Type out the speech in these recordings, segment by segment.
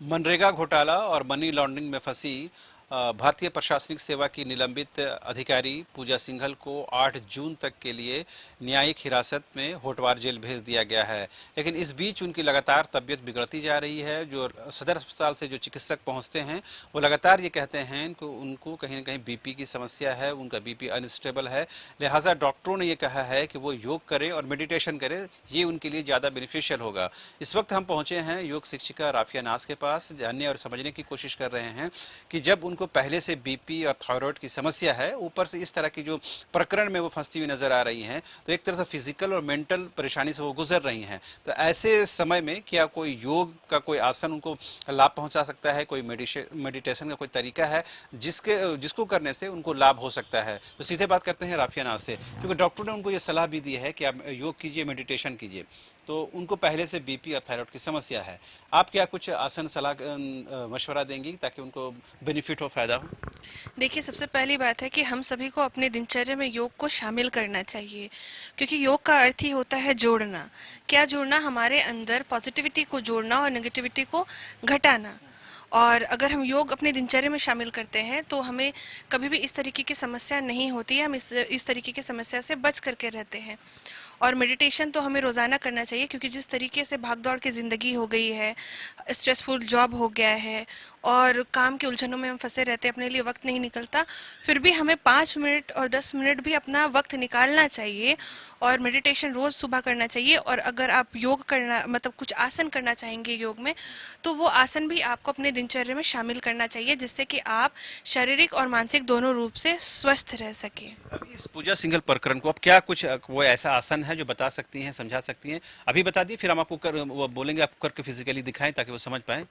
मनरेगा घोटाला और money laundering में फंसी भारतीय प्रशासनिक सेवा की निलंबित अधिकारी पूजा सिंघल को 8 जून तक के लिए न्यायिक हिरासत में होटवार जेल भेज दिया गया है। लेकिन इस बीच उनकी लगातार तबीयत बिगड़ती जा रही है। जो सदर अस्पताल से जो चिकित्सक पहुंचते हैं वो लगातार ये कहते हैं कि उनको कहीं ना कहीं बीपी की समस्या है, उनका बीपी अनस्टेबल है। लिहाजा डॉक्टरों ने ये कहा है कि वो योग करें और मेडिटेशन करें, ये उनके लिए ज़्यादा बेनिफिशियल होगा। इस वक्त हम पहुंचे हैं योग शिक्षिका राफिया नाज के पास, जानने और समझने की कोशिश कर रहे हैं कि जब उनको पहले से बीपी और थायराइड की समस्या है, ऊपर से इस तरह की जो प्रकरण में वो फंसती हुई नजर आ रही हैं, तो एक तरह से फिजिकल और मेंटल परेशानी से वो गुजर रही हैं। तो ऐसे समय में क्या कोई योग का कोई आसन उनको लाभ पहुंचा सकता है, कोई मेडिटेशन का कोई तरीका है जिसको करने से उनको लाभ हो सकता है? तो सीधे बात करते हैं राफिया नाज से, क्योंकि डॉक्टर ने उनको ये सलाह भी दी है कि आप योग कीजिए, मेडिटेशन कीजिए। तो उनको पहले से बीपी और थायराइड की समस्या है। आप क्या कुछ आसन सलाह मशवरा देंगी ताकि उनको बेनिफिट हो, फायदा हो? देखिए, सबसे पहली बात है कि हम सभी को अपने दिनचर्या में योग को शामिल करना चाहिए, क्योंकि योग का अर्थ ही होता है जोड़ना। क्या जोड़ना? हमारे अंदर पॉजिटिविटी को जोड़ना और नेगेटिविटी को घटाना। और अगर हम योग अपने दिनचर्या में शामिल करते हैं तो हमें कभी भी इस तरीके की समस्या नहीं होती है, हम इस तरीके की समस्या से बच करके रहते हैं। और मेडिटेशन तो हमें रोज़ाना करना चाहिए, क्योंकि जिस तरीके से भागदौड़ की ज़िंदगी हो गई है, स्ट्रेसफुल जॉब हो गया है और काम के उलझनों में हम फंसे रहते हैं, अपने लिए वक्त नहीं निकलता। फिर भी हमें 5 मिनट और 10 मिनट भी अपना वक्त निकालना चाहिए और मेडिटेशन रोज़ सुबह करना चाहिए। और अगर आप योग करना मतलब कुछ आसन करना चाहेंगे योग में, तो वो आसन भी आपको अपने दिनचर्या में शामिल करना चाहिए, जिससे कि आप शारीरिक और मानसिक दोनों रूप से स्वस्थ रह सकें। अभी इस पूजा सिंगल प्रकरण को अब क्या कुछ वो ऐसा आसन है जो बता सकती हैं, समझा सकती हैं? अभी बता दिए, फिर हम आपको वो बोलेंगे, आपको करके फिजिकली दिखाएं ताकि वो समझ पाए।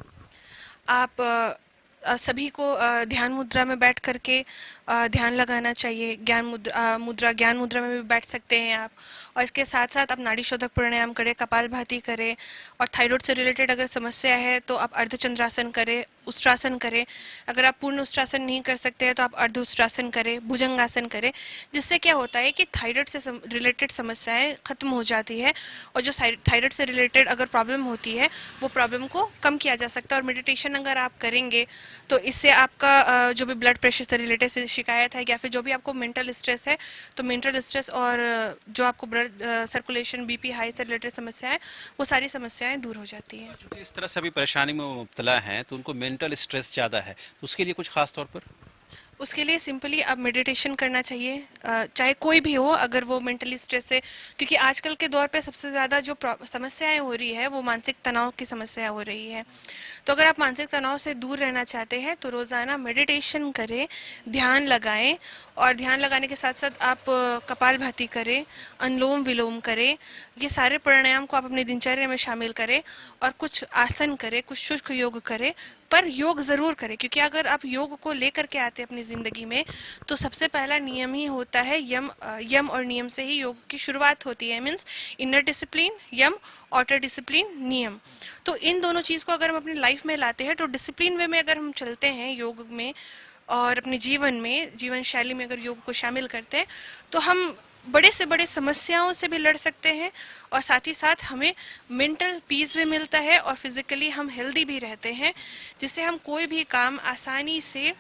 आप सभी को ध्यान मुद्रा में बैठ करके ध्यान लगाना चाहिए। ज्ञान मुद्रा में भी बैठ सकते हैं आप। और इसके साथ साथ आप नाड़ी शोधक प्राणायाम करें, कपालभाति करें। और थायराइड से रिलेटेड अगर समस्या है तो आप अर्धचंद्रासन करें, उष्ट्रासन करें। अगर आप पूर्ण उष्ट्रासन नहीं कर सकते हैं तो आप अर्ध उष्ट्रासन करें, भुजंगासन करें। जिससे क्या होता है कि थायराइड से रिलेटेड समस्याएं खत्म हो जाती है। और जो थायराइड से रिलेटेड अगर प्रॉब्लम होती है, वो प्रॉब्लम को कम किया जा सकता है। और मेडिटेशन अगर आप करेंगे तो इससे आपका जो भी ब्लड प्रेशर से रिलेटेड शिकायत है, या फिर जो भी आपको मेंटल स्ट्रेस है, तो मेंटल स्ट्रेस और जो आपको ब्लड सर्कुलेशन, बीपी हाई से रिलेटेड समस्या है, वो सारी समस्याएं दूर हो जाती हैं। चूंकि इस तरह से अभी परेशानी में वो मुब्तला हैं तो उनको मेंटल स्ट्रेस ज़्यादा है, तो उसके लिए कुछ खास तौर पर? उसके लिए सिंपली अब मेडिटेशन करना चाहिए। चाहे कोई भी हो, अगर वो मेंटली स्ट्रेस से, क्योंकि आजकल के दौर पे सबसे ज़्यादा जो समस्याएं हो रही है वो मानसिक तनाव की समस्या हो रही है। तो अगर आप मानसिक तनाव से दूर रहना चाहते हैं तो रोज़ाना मेडिटेशन करें, ध्यान लगाएं। और ध्यान लगाने के साथ साथ आप कपालभाति करें, अनुलोम विलोम करें। ये सारे प्राणायाम को आप अपनी दिनचर्या में शामिल करें। और कुछ आसन करें, कुछ शुष्क योग करें। पर योग ज़रूर करें, क्योंकि अगर आप योग को लेकर के आते हैं अपनी ज़िंदगी में, तो सबसे पहला नियम ही होता है यम। यम और नियम से ही योग की शुरुआत होती है। मीन्स इनर डिसिप्लिन यम, आउटर डिसिप्लिन नियम। तो इन दोनों चीज़ को अगर हम अपनी लाइफ में लाते हैं, तो डिसिप्लिन वे में अगर हम चलते हैं योग में और अपने जीवन में, जीवन शैली में अगर योग को शामिल करते हैं, तो हम बड़े से बड़े समस्याओं से भी लड़ सकते हैं। और साथ ही साथ हमें मेंटल पीस भी मिलता है और फिजिकली हम हेल्दी भी रहते हैं, जिससे हम कोई भी काम आसानी से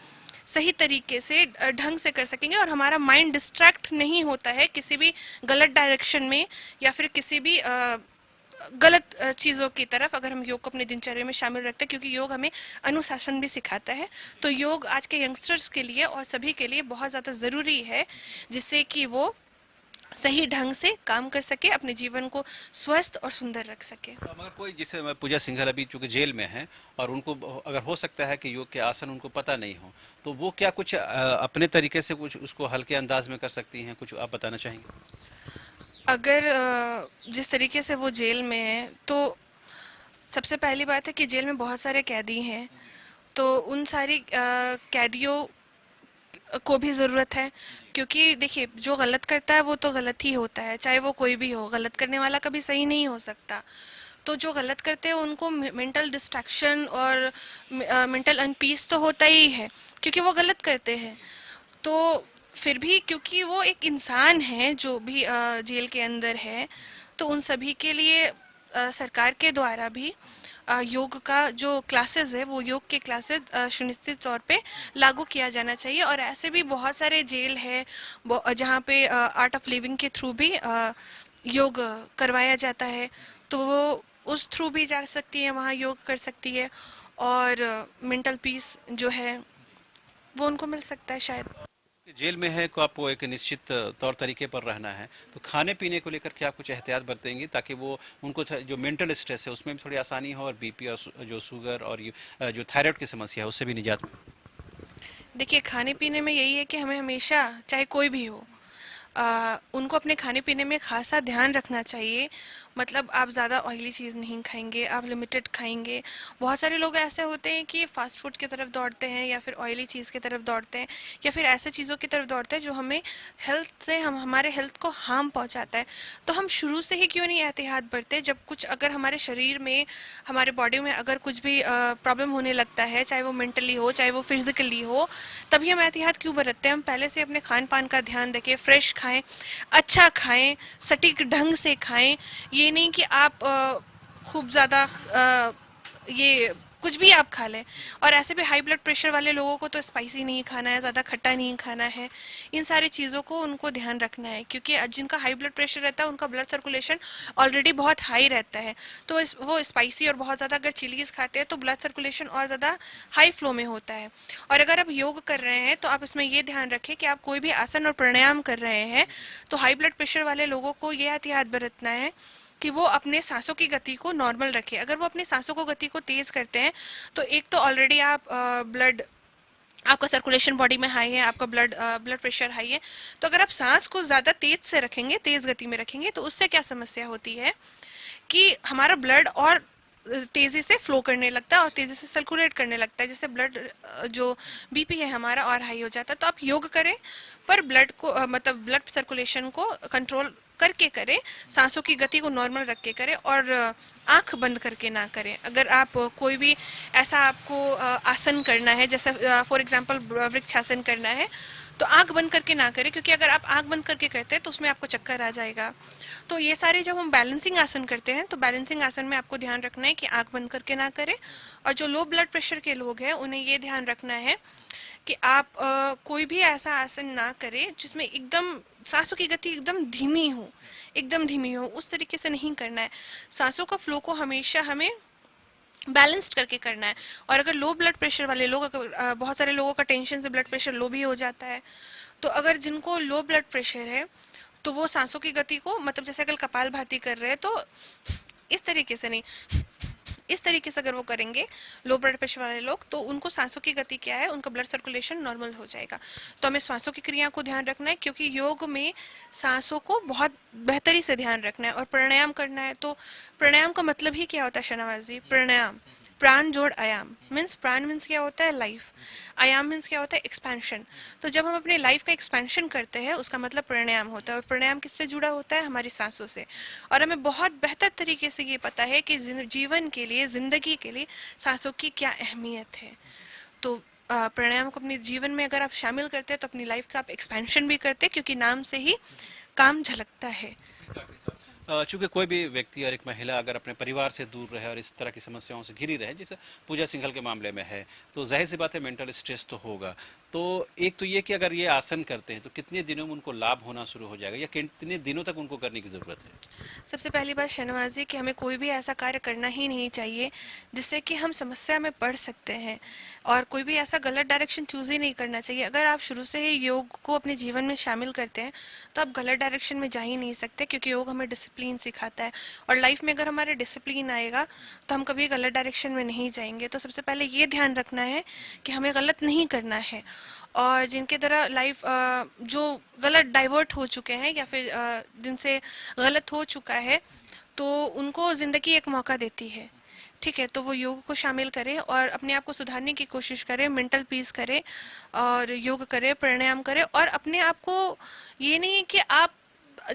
सही तरीके से ढंग से कर सकेंगे। और हमारा माइंड डिस्ट्रैक्ट नहीं होता है किसी भी गलत डायरेक्शन में, या फिर किसी भी गलत चीज़ों की तरफ, अगर हम योग को अपने दिनचर्या में शामिल रखते हैं। क्योंकि योग हमें अनुशासन भी सिखाता है। तो योग आज के यंगस्टर्स के लिए और सभी के लिए बहुत ज़्यादा ज़रूरी है, जिससे कि वो सही ढंग से काम कर सके, अपने जीवन को स्वस्थ और सुंदर रख सके। तो मगर कोई, जैसे पूजा सिंघल अभी चूंकि जेल में है और उनको अगर हो सकता है कि योग के आसन उनको पता नहीं हो, तो वो क्या कुछ अपने तरीके से कुछ उसको हल्के अंदाज में कर सकती हैं? कुछ आप बताना चाहेंगे? अगर जिस तरीके से वो जेल में है, तो सबसे पहली बात है कि जेल में बहुत सारे कैदी हैं। तो उन सारी कैदियों को भी ज़रूरत है। क्योंकि देखिए, जो गलत करता है वो तो गलत ही होता है, चाहे वो कोई भी हो। गलत करने वाला कभी सही नहीं हो सकता। तो जो गलत करते हैं उनको मेंटल डिस्ट्रैक्शन और मेंटल अनपीस तो होता ही है, क्योंकि वो गलत करते हैं। तो फिर भी क्योंकि वो एक इंसान है जो भी जेल के अंदर है, तो उन सभी के लिए सरकार के द्वारा भी योग का जो क्लासेस है वो योग के क्लासेस सुनिश्चित तौर पे लागू किया जाना चाहिए। और ऐसे भी बहुत सारे जेल है जहाँ पे आर्ट ऑफ लिविंग के थ्रू भी योग करवाया जाता है, तो वो उस थ्रू भी जा सकती है, वहाँ योग कर सकती है। और मेंटल पीस जो है वो उनको मिल सकता है शायद। जेल में है को आपको एक निश्चित तौर तरीके पर रहना है, तो खाने पीने को लेकर के आप कुछ एहतियात बरतेंगे ताकि वो उनको जो मेंटल स्ट्रेस है उसमें भी थोड़ी आसानी हो, और बीपी और जो शुगर और जो थायराइड की समस्या है उससे भी निजात मिले। देखिए, खाने पीने में यही है कि हमें हमेशा, चाहे कोई भी हो, उनको अपने खाने पीने में खासा ध्यान रखना चाहिए। मतलब आप ज़्यादा ऑयली चीज़ नहीं खाएंगे, आप लिमिटेड खाएंगे। बहुत सारे लोग ऐसे होते हैं कि फास्ट फूड की तरफ दौड़ते हैं या फिर ऑयली चीज़ की तरफ दौड़ते हैं या फिर ऐसे चीज़ों की तरफ दौड़ते हैं जो हमें हेल्थ से, हम हमारे हेल्थ को हार्म पहुंचाता है। तो हम शुरू से ही क्यों नहीं एहतियात बरते? जब कुछ अगर हमारे शरीर में, हमारे बॉडी में अगर कुछ भी प्रॉब्लम होने लगता है, चाहे वो मेंटली हो चाहे वो फिजिकली हो, तभी हम एहतियात क्यों बरतते हैं? हम पहले से अपने खान पान का ध्यान रखें, फ्रेश खाएं, अच्छा खाएं, सटीक ढंग से खाएं। ये नहीं कि आप खूब ज़्यादा ये कुछ भी आप खा लें। और ऐसे भी हाई ब्लड प्रेशर वाले लोगों को तो स्पाइसी नहीं खाना है, ज़्यादा खट्टा नहीं खाना है। इन सारी चीज़ों को उनको ध्यान रखना है, क्योंकि जिनका हाई ब्लड प्रेशर रहता है उनका ब्लड सर्कुलेशन ऑलरेडी बहुत हाई रहता है। तो वो स्पाइसी और बहुत ज़्यादा अगर चिलीज़ खाते हैं तो ब्लड सर्कुलेशन और ज़्यादा हाई फ्लो में होता है। और अगर आप योग कर रहे हैं तो आप इसमें ये ध्यान रखें कि आप कोई भी आसन और प्राणायाम कर रहे हैं तो हाई ब्लड प्रेशर वाले लोगों को ये एहतियात बरतना है कि वो अपने सांसों की गति को नॉर्मल रखें। अगर वो अपनी सांसों को गति को तेज करते हैं तो एक तो ऑलरेडी आप ब्लड, आपका सर्कुलेशन बॉडी में हाई है, आपका ब्लड प्रेशर हाई है। तो अगर आप सांस को ज़्यादा तेज से रखेंगे, तेज गति में रखेंगे, तो उससे क्या समस्या होती है कि हमारा ब्लड और तेजी से फ्लो करने लगता है और तेजी से सर्कुलेट करने लगता है, जिससे ब्लड जो बीपी है हमारा और हाई हो जाता है। तो आप योग करें पर ब्लड को मतलब ब्लड सर्कुलेशन को कंट्रोल करके करें, सांसों की गति को नॉर्मल रख के करें और आंख बंद करके ना करें। अगर आप कोई भी ऐसा आपको आसन करना है, जैसे फॉर एग्जांपल वृक्षासन करना है, तो आंख बंद करके ना करें, क्योंकि अगर आप आंख बंद करके करते हैं तो उसमें आपको चक्कर आ जाएगा। तो ये सारे जब हम बैलेंसिंग आसन करते हैं तो बैलेंसिंग आसन में आपको ध्यान रखना है कि आंख बंद करके ना करें। और जो लो ब्लड प्रेशर के लोग हैं उन्हें ये ध्यान रखना है कि आप कोई भी ऐसा आसन ना करें जिसमें एकदम सांसों की गति एकदम धीमी हो, एकदम धीमी हो, उस तरीके से नहीं करना है। सांसों का फ्लो को हमेशा हमें बैलेंस्ड करके करना है। और अगर लो ब्लड प्रेशर वाले लोग, अगर बहुत सारे लोगों का टेंशन से ब्लड प्रेशर लो भी हो जाता है, तो अगर जिनको लो ब्लड प्रेशर है तो वो सांसों की गति को, मतलब जैसे अगर कपालभाति कर रहे हैं तो इस तरीके से नहीं, इस तरीके से अगर वो करेंगे लो ब्लड प्रेशर वाले लोग, तो उनको सांसों की गति क्या है, उनका ब्लड सर्कुलेशन नॉर्मल हो जाएगा। तो हमें सांसों की क्रिया को ध्यान रखना है, क्योंकि योग में सांसों को बहुत बेहतरी से ध्यान रखना है। और प्राणायाम करना है, तो प्राणायाम का मतलब ही क्या होता है शहनाज जी? प्राणायाम, प्राण जोड़ आयाम, मीन्स प्राण मीन्स क्या होता है? लाइफ। आयाम मीन्स क्या होता है? एक्सपेंशन। तो जब हम अपने लाइफ का एक्सपेंशन करते हैं उसका मतलब प्राणायाम होता है। और प्राणायाम किससे जुड़ा होता है? हमारी सांसों से। और हमें बहुत बेहतर तरीके से ये पता है कि जीवन के लिए, जिंदगी के लिए सांसों की क्या अहमियत है। तो प्राणायाम को अपने जीवन में अगर आप शामिल करते हैं तो अपनी लाइफ का आप एक्सपेंशन भी करते हैं, क्योंकि नाम से ही काम झलकता है। चूंकि कोई भी व्यक्ति और एक महिला अगर अपने परिवार से दूर रहे और इस तरह की समस्याओं से घिरी रहे, जैसे पूजा सिंघल के मामले में है, तो जाहिर सी बात है मेंटल स्ट्रेस तो होगा। तो एक तो ये कि अगर ये आसन करते हैं तो कितने दिनों में उनको लाभ होना शुरू हो जाएगा, या कितने दिनों तक उनको करने की ज़रूरत है? सबसे पहली बात शहनवाज जी कि हमें कोई भी ऐसा कार्य करना ही नहीं चाहिए जिससे कि हम समस्या में पड़ सकते हैं, और कोई भी ऐसा गलत डायरेक्शन चूज ही नहीं करना चाहिए। अगर आप शुरू से ही योग को अपने जीवन में शामिल करते हैं तो आप गलत डायरेक्शन में जा ही नहीं सकते, क्योंकि योग हमें डिसिप्लिन सिखाता है। और लाइफ में अगर हमारे डिसिप्लिन आएगा तो हम कभी गलत डायरेक्शन में नहीं जाएंगे। तो सबसे पहले ये ध्यान रखना है कि हमें गलत नहीं करना है। और जिनके तरह लाइफ जो गलत डाइवर्ट हो चुके हैं या फिर जिनसे गलत हो चुका है, तो उनको ज़िंदगी एक मौका देती है। ठीक है, तो वो योग को शामिल करें और अपने आप को सुधारने की कोशिश करें, मेंटल पीस करें और योग करें, प्राणायाम करें। और अपने आप को ये नहीं कि आप,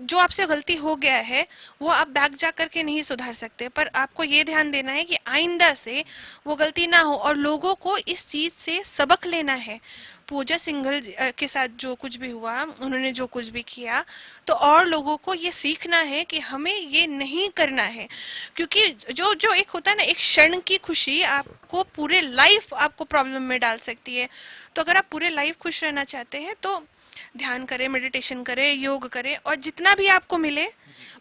जो आपसे गलती हो गया है वो आप बैक जा करके नहीं सुधार सकते, पर आपको ये ध्यान देना है कि आइंदा से वो गलती ना हो और लोगों को इस चीज़ से सबक लेना है। पूजा सिंघल के साथ जो कुछ भी हुआ, उन्होंने जो कुछ भी किया, तो और लोगों को ये सीखना है कि हमें ये नहीं करना है। क्योंकि जो जो एक होता है ना, एक क्षण की खुशी आपको पूरे लाइफ आपको प्रॉब्लम में डाल सकती है। तो अगर आप पूरे लाइफ खुश रहना चाहते हैं तो ध्यान करें, मेडिटेशन करें, योग करें, और जितना भी आपको मिले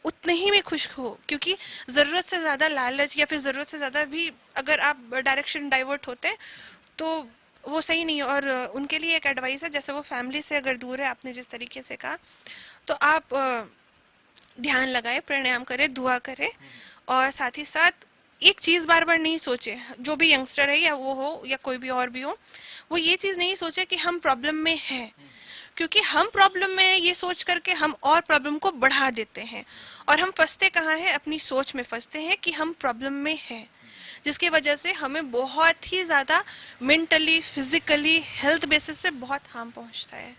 उतने ही में खुश हो। क्योंकि ज़रूरत से ज़्यादा लालच या फिर ज़रूरत से ज़्यादा भी अगर आप डायरेक्शन डाइवर्ट होते हैं तो वो सही नहीं है। और उनके लिए एक एडवाइस है, जैसे वो फैमिली से अगर दूर है, आपने जिस तरीके से कहा, तो आप ध्यान लगाए, प्राणायाम करें, दुआ करें, और साथ ही साथ एक चीज़ बार बार नहीं सोचे, जो भी यंगस्टर है या वो हो या कोई भी और भी हो, वो ये चीज़ नहीं सोचे कि हम प्रॉब्लम में हैं। क्योंकि हम प्रॉब्लम में हैं ये सोच करके हम और प्रॉब्लम को बढ़ा देते हैं, और हम फंसते कहाँ हैं, अपनी सोच में फंसते हैं कि हम प्रॉब्लम में हैं, जिसकी वजह से हमें बहुत ही ज़्यादा मेंटली, फिजिकली, हेल्थ बेसिस पे बहुत हार्म पहुंचता है।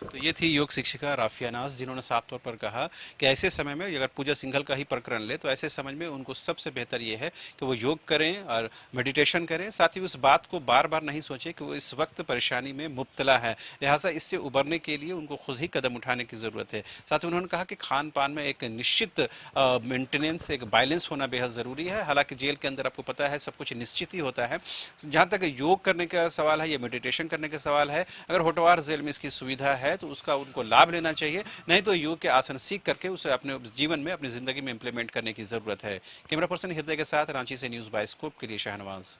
तो ये थी योग शिक्षिका राफिया नाज, जिन्होंने साफ तौर पर कहा कि ऐसे समय में अगर पूजा सिंघल का ही प्रकरण ले तो ऐसे समय में उनको सबसे बेहतर ये है कि वो योग करें और मेडिटेशन करें, साथ ही उस बात को बार बार नहीं सोचें कि वो इस वक्त परेशानी में मुब्तला है। लिहाजा इससे उबरने के लिए उनको खुद ही कदम उठाने की ज़रूरत है। साथ ही उन्होंने कहा कि खान पान में एक निश्चित मेंटेनेंस, एक बैलेंस होना बेहद ज़रूरी है। हालांकि जेल के अंदर आपको पता है सब कुछ निश्चित ही होता है। जहाँ तक योग करने का सवाल है या मेडिटेशन करने का सवाल है, अगर होटवार जेल में इसकी सुविधा है तो उसका उनको लाभ लेना चाहिए, नहीं तो योग के आसन सीख करके उसे अपने जीवन में, अपनी जिंदगी में इंप्लीमेंट करने की जरूरत है। कैमरा पर्सन हृदय के साथ रांची से न्यूज बाइस्कोप के लिए शाहनवाज।